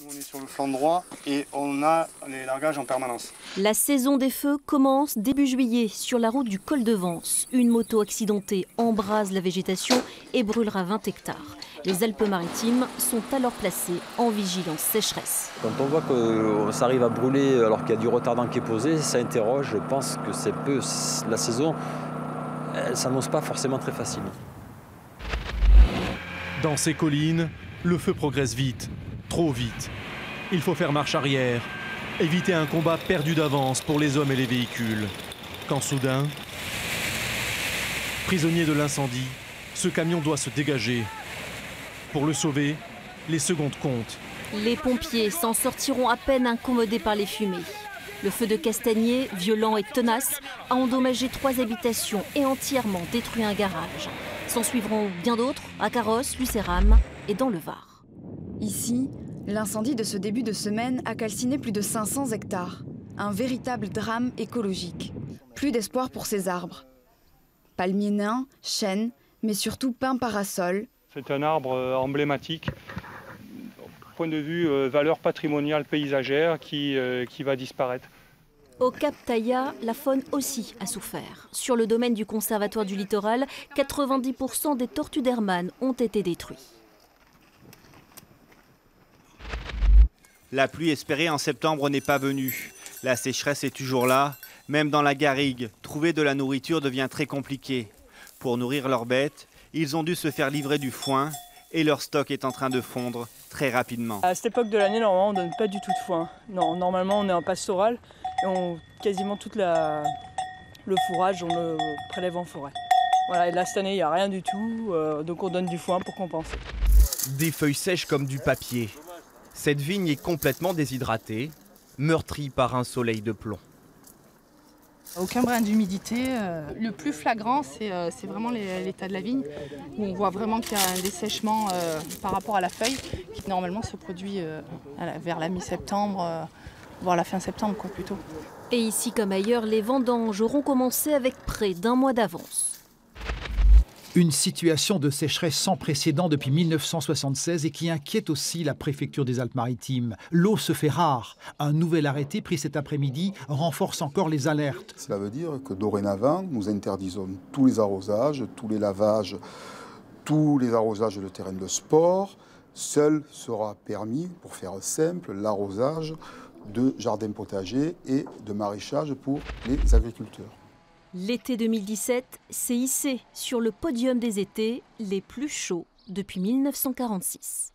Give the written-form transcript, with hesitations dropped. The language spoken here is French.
Nous, on est sur le flanc droit et on a les largages en permanence. La saison des feux commence début juillet sur la route du col de Vence. Une moto accidentée embrase la végétation et brûlera 20 hectares. Les Alpes-Maritimes sont alors placées en vigilance sécheresse. Quand on voit que ça arrive à brûler alors qu'il y a du retardant qui est posé, ça interroge. Je pense que la saison, elle s'annonce pas forcément très facile. Dans ces collines, le feu progresse vite, trop vite. Il faut faire marche arrière, éviter un combat perdu d'avance pour les hommes et les véhicules. Quand soudain, prisonnier de l'incendie, ce camion doit se dégager. Pour le sauver, les secondes comptent. Les pompiers s'en sortiront à peine incommodés par les fumées. Le feu de Castagnier, violent et tenace, a endommagé 3 habitations et entièrement détruit un garage. S'en suivront bien d'autres à Carrosse, Lucéram et dans le Var. Ici, l'incendie de ce début de semaine a calciné plus de 500 hectares. Un véritable drame écologique. Plus d'espoir pour ces arbres. Palmiers nains, chênes, mais surtout pins parasol. C'est un arbre emblématique, point de vue valeur patrimoniale paysagère qui va disparaître. Au Cap Taillat, la faune aussi a souffert. Sur le domaine du Conservatoire du Littoral, 90% des tortues d'Hermann ont été détruits. La pluie espérée en septembre n'est pas venue. La sécheresse est toujours là. Même dans la garrigue, trouver de la nourriture devient très compliqué. Pour nourrir leurs bêtes, ils ont dû se faire livrer du foin et leur stock est en train de fondre très rapidement. À cette époque de l'année, normalement, on ne donne pas du tout de foin. Non, normalement, on est en pastoral et quasiment tout le fourrage, on le prélève en forêt. Voilà, et là, cette année, il n'y a rien du tout, donc on donne du foin pour compenser. Des feuilles sèches comme du papier. Cette vigne est complètement déshydratée, meurtrie par un soleil de plomb. Aucun brin d'humidité. Le plus flagrant, c'est vraiment l'état de la vigne, où on voit vraiment qu'il y a un dessèchement par rapport à la feuille, qui normalement se produit vers la mi-septembre, voire la fin septembre, plutôt. Et ici comme ailleurs, les vendanges auront commencé avec près d'un mois d'avance. Une situation de sécheresse sans précédent depuis 1976 et qui inquiète aussi la préfecture des Alpes-Maritimes. L'eau se fait rare. Un nouvel arrêté pris cet après-midi renforce encore les alertes. Cela veut dire que dorénavant, nous interdisons tous les arrosages, tous les lavages, tous les arrosages de terrain de sport. Seul sera permis, pour faire simple, l'arrosage de jardins potagers et de maraîchage pour les agriculteurs. L'été 2017 s'est hissé sur le podium des étés les plus chauds depuis 1946.